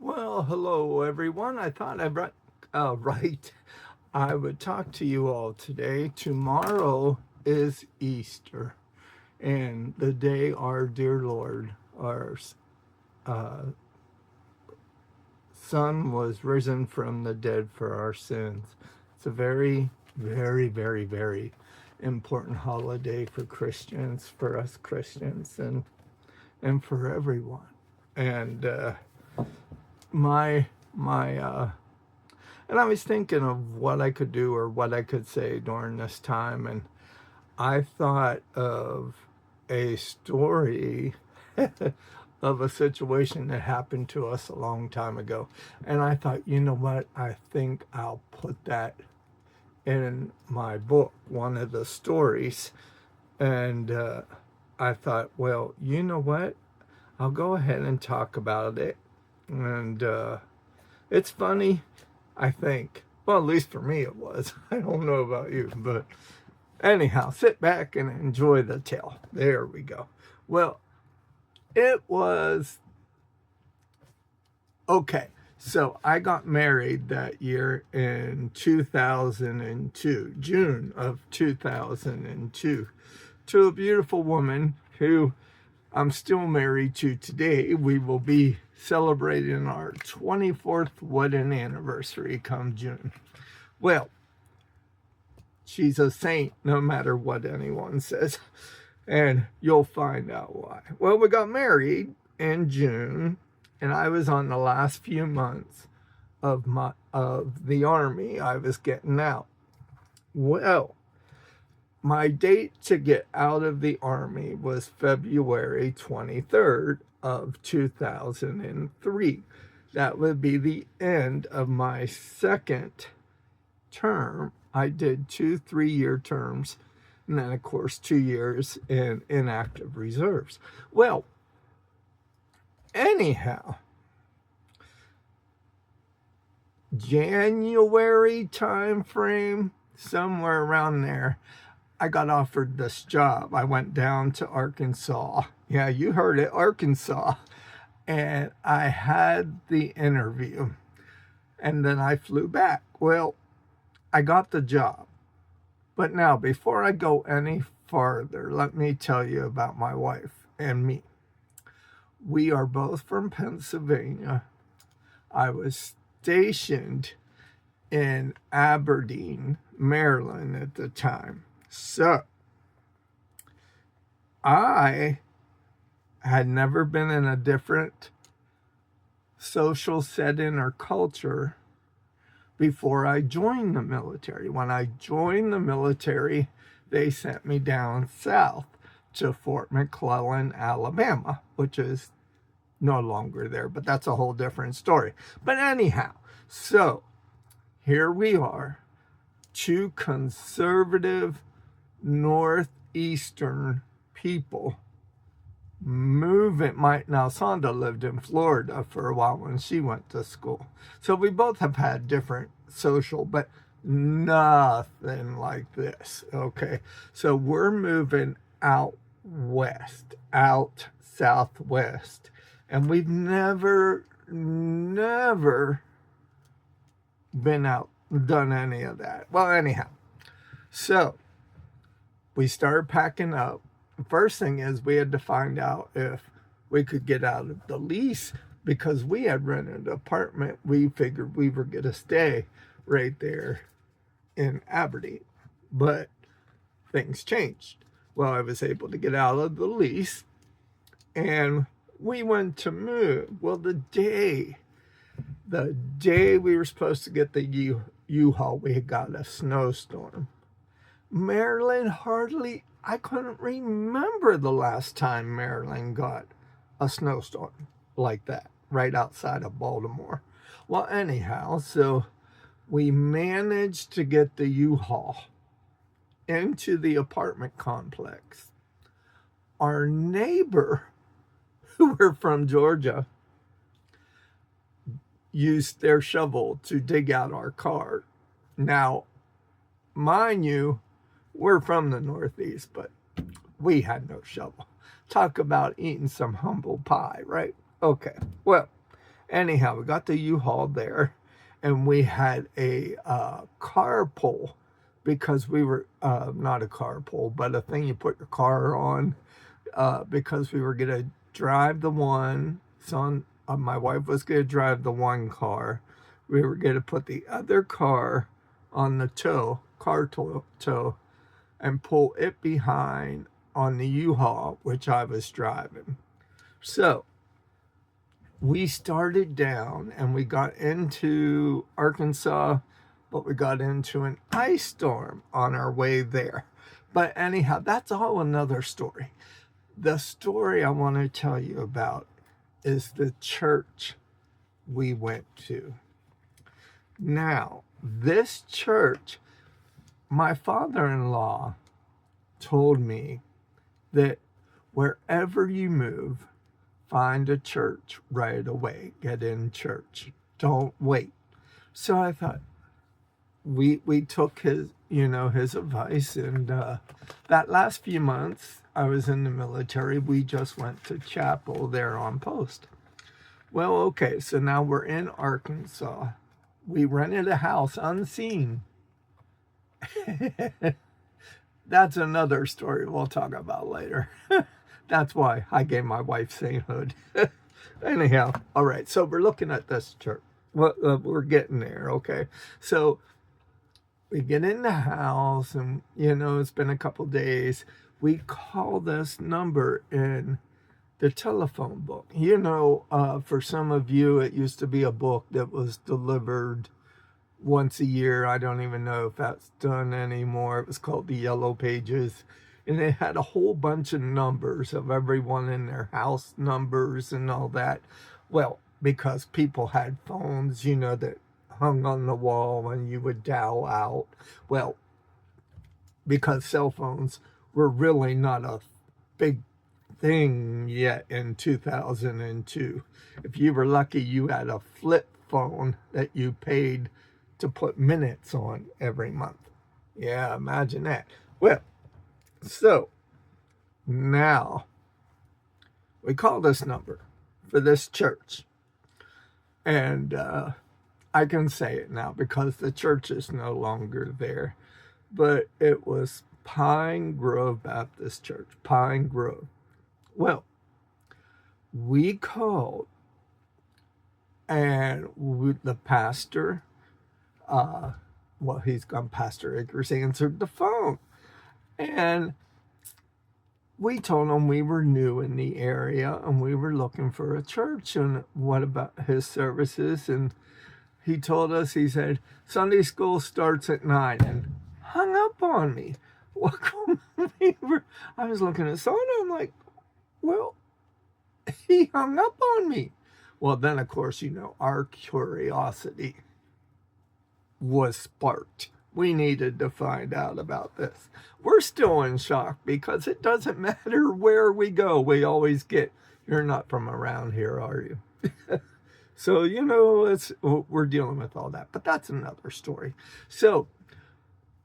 Well, hello everyone. I thought I would talk to you all today. Tomorrow is Easter, and the day our dear Lord, our uh, Son, was risen from the dead for our sins. It's a very, very, very, very important holiday for Christians, for us Christians, and for everyone. And my and I was thinking of what I could do or what I could say during this time, and I thought of a story of a situation that happened to us a long time ago. And I thought, you know what? I think I'll put that in my book, one of the stories. And I thought, well, you know what? I'll go ahead and talk about it. And it's funny, I think. Well, at least for me it was. I don't know about you, but anyhow, sit back and enjoy the tale. There we go. Well, it was okay. So I got married that year in 2002, June of 2002, to a beautiful woman who I'm still married to today. We will be celebrating our 24th wedding anniversary come June. Well, she's a saint no matter what anyone says, and you'll find out why. Well, we got married in June, and I was on the last few months of the army. I was getting out. Well, my date to get out of the army was February 23rd of 2003. That would be the end of my second term. I did 2 3-year terms, and then of course 2 years in inactive reserves. Well, anyhow, January time frame, somewhere around there, I got offered this job. I went down to Arkansas. Yeah, you heard it, Arkansas. And I had the interview. And then I flew back. Well, I got the job. But now, before I go any farther, let me tell you about my wife and me. We are both from Pennsylvania. I was stationed in Aberdeen, Maryland at the time. So, I had never been in a different social setting or culture before I joined the military. When I joined the military, they sent me down south to Fort McClellan, Alabama, which is no longer there, but that's a whole different story. But anyhow, so here we are, 2 conservative northeastern people moving. Now Sonda lived in Florida for a while when she went to school, so we both have had different social, but nothing like this. Okay, so we're moving out west, out southwest, and we've never been out, done any of that. Well, anyhow, so we started packing up. The first thing is we had to find out if we could get out of the lease, because we had rented an apartment. We figured we were going to stay right there in Aberdeen, but things changed. Well, I was able to get out of the lease, and we went to move. Well, the day we were supposed to get the U-Haul, we had got a snowstorm. Maryland I couldn't remember the last time Maryland got a snowstorm like that right outside of Baltimore. Well, anyhow, so we managed to get the U-Haul into the apartment complex. Our neighbor, who were from Georgia, used their shovel to dig out our car. Now, mind you, we're from the Northeast, but we had no shovel. Talk about eating some humble pie, right? Okay, well, Anyhow, we got the U-Haul there, and we had a carpool because we were not a carpool, but a thing you put your car on because we were going to drive the one. So my wife was going to drive the one car. We were going to put the other car on the car tow, and pull it behind on the U-Haul, which I was driving. So we started down and we got into Arkansas, but we got into an ice storm on our way there. But anyhow, that's all another story. The story I want to tell you about is the church we went to. Now, this church, my father-in-law told me that wherever you move, find a church right away. Get in church. Don't wait. So I thought we took his advice, and that last few months I was in the military, we just went to chapel there on post. Well, okay, so now we're in Arkansas. We rented a house unseen. That's another story we'll talk about later. That's why I gave my wife sainthood. Anyhow, all right, so we're looking at this church. Well, we're getting there, okay? So we get in the house, and, it's been a couple days. We call this number in the telephone book. For some of you, it used to be a book that was delivered once a year. I don't even know if that's done anymore. It was called the Yellow Pages. And it had a whole bunch of numbers of everyone in their house numbers and all that. Well, because people had phones, that hung on the wall and you would dial out. Well, because cell phones were really not a big thing yet in 2002. If you were lucky, you had a flip phone that you paid to put minutes on every month. Yeah, imagine that. Well, so now we call this number for this church, and I can say it now because the church is no longer there, but it was Pine Grove Baptist Church, Pine Grove. Well, we called, and the pastor, he's gone, Pastor Akers, answered the phone. And we told him we were new in the area and we were looking for a church and what about his services. And he told us, he said, Sunday school starts at 9, and hung up on me. I was looking at someone, I'm like, well, he hung up on me. Well, then, of course, our curiosity was sparked. We needed to find out about this. We're still in shock because it doesn't matter where we go. We always get, you're not from around here, are you? So, we're dealing with all that. But that's another story. So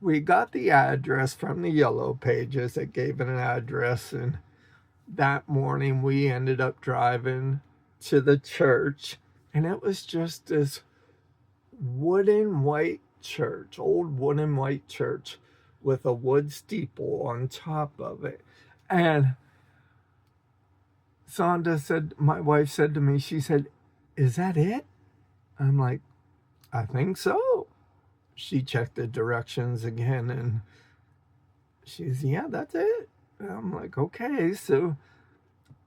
we got the address from the Yellow Pages. It gave an address. And that morning we ended up driving to the church. And it was just this wooden white church, old wooden white church with a wood steeple on top of it. And my wife said to me, she said, is that it? I'm like, I think so. She checked the directions again and she's, yeah, that's it. And I'm like, okay. So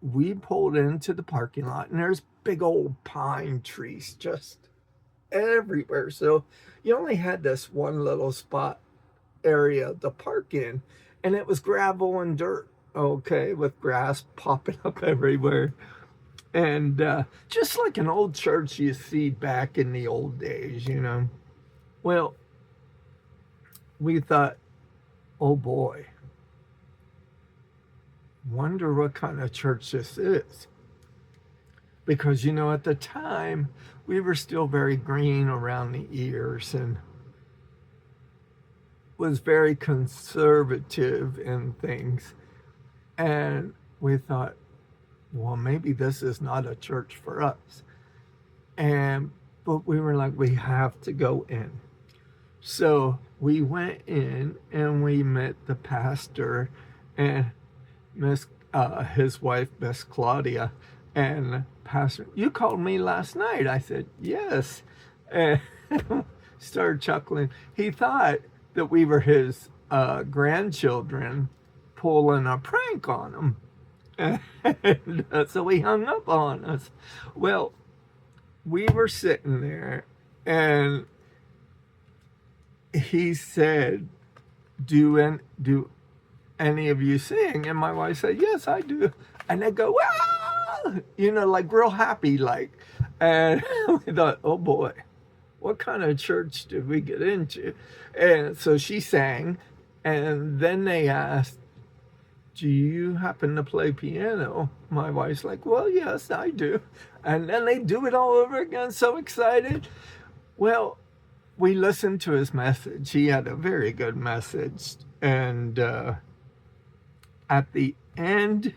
we pulled into the parking lot and there's big old pine trees just everywhere. So you only had this one little spot area to park in, and it was gravel and dirt, okay, with grass popping up everywhere. And just like an old church you see back in the old days, Well, we thought, oh boy, wonder what kind of church this is. Because, at the time, we were still very green around the ears and was very conservative in things. And we thought, well, maybe this is not a church for us. And but we were like, we have to go in. So we went in and we met the pastor and Miss his wife, Miss Claudia, and Pastor. You called me last night. I said yes, and started chuckling. He thought that we were his grandchildren pulling a prank on him. And so he hung up on us. Well, we were sitting there, and he said, do any of you sing?" And my wife said, "Yes, I do." And they go, "Wow!" Like real happy, like. And we thought, oh boy, what kind of church did we get into? And so she sang, and then they asked, "Do you happen to play piano?" My wife's like, "Well, yes, I do." And then they do it all over again, so excited. Well, we listened to his message. He had a very good message. And at the end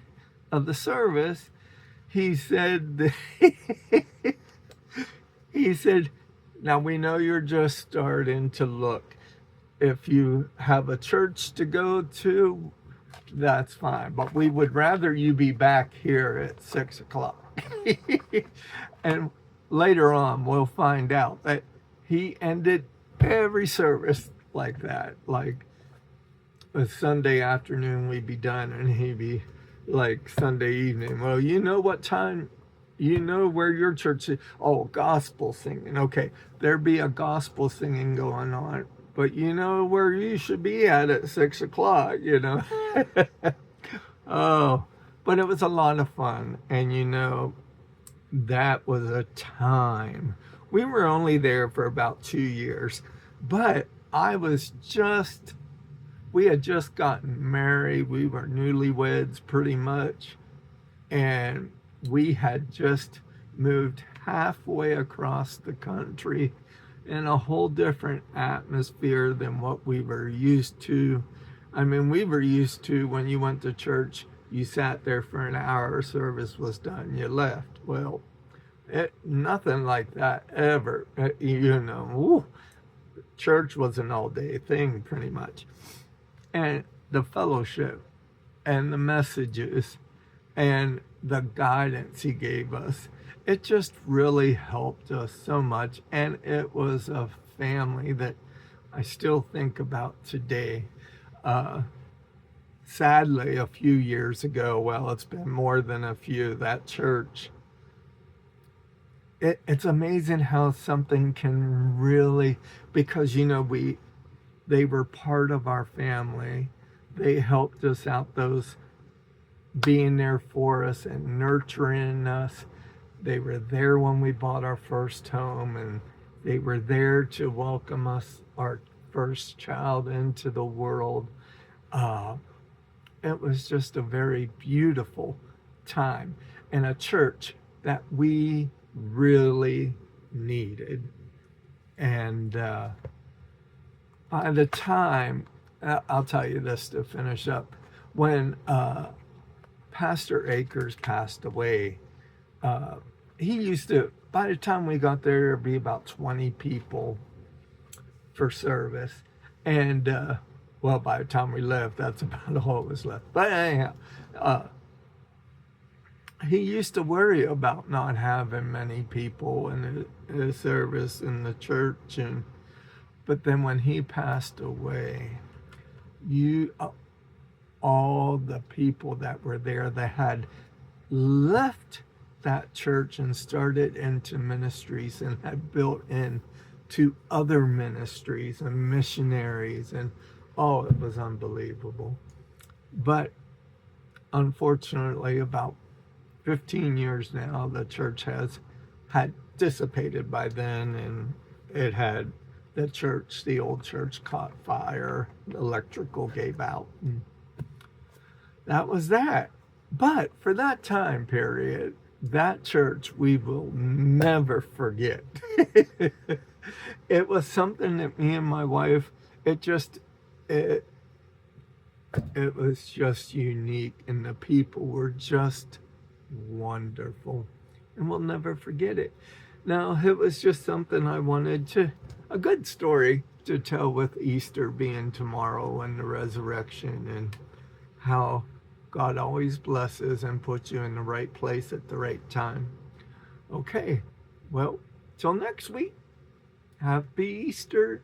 of the service, he said, he said, "Now we know you're just starting to look. If you have a church to go to, that's fine. But we would rather you be back here at 6 o'clock." And later on, we'll find out that he ended every service like that. Like a Sunday afternoon, we'd be done, and he'd be like Sunday evening. "Well, you know what time? You know where your church is? Oh, gospel singing. Okay, there'd be a gospel singing going on. But you know where you should be at 6 o'clock, Oh, but it was a lot of fun. And that was a time. We were only there for about 2 years, but we had just gotten married. We were newlyweds pretty much. And we had just moved halfway across the country in a whole different atmosphere than what we were used to. I mean, we were used to when you went to church, you sat there for an hour, service was done, you left. Well, nothing like that ever. Church was an all-day thing pretty much. And the fellowship and the messages and the guidance he gave us, it just really helped us so much. And it was a family that I still think about today. Sadly, a few years ago, well, it's been more than a few, that church, it's amazing how something can really, because they were part of our family. They helped us out, those being there for us and nurturing us. They were there when we bought our first home, and they were there to welcome us, our first child, into the world. It was just a very beautiful time in a church that we really needed. And by the time, I'll tell you this to finish up, when Pastor Akers passed away, he used to, by the time we got there, there'd be about 20 people for service. And, well, by the time we left, that's about all that was left. But anyhow, he used to worry about not having many people in the service in the church. But then when he passed away, all the people that were there that had left that church and started into ministries and had built into other ministries and missionaries, and it was unbelievable. But unfortunately, about 15 years now, the church had dissipated by then, and the old church caught fire, the electrical gave out, and that was that. But for that time period, that church we will never forget. It was something that me and my wife, it was just unique, and the people were just wonderful, and we'll never forget it. Now, it was just something I wanted to, a good story to tell with Easter being tomorrow and the resurrection and how God always blesses and puts you in the right place at the right time. Okay, well, till next week, happy Easter.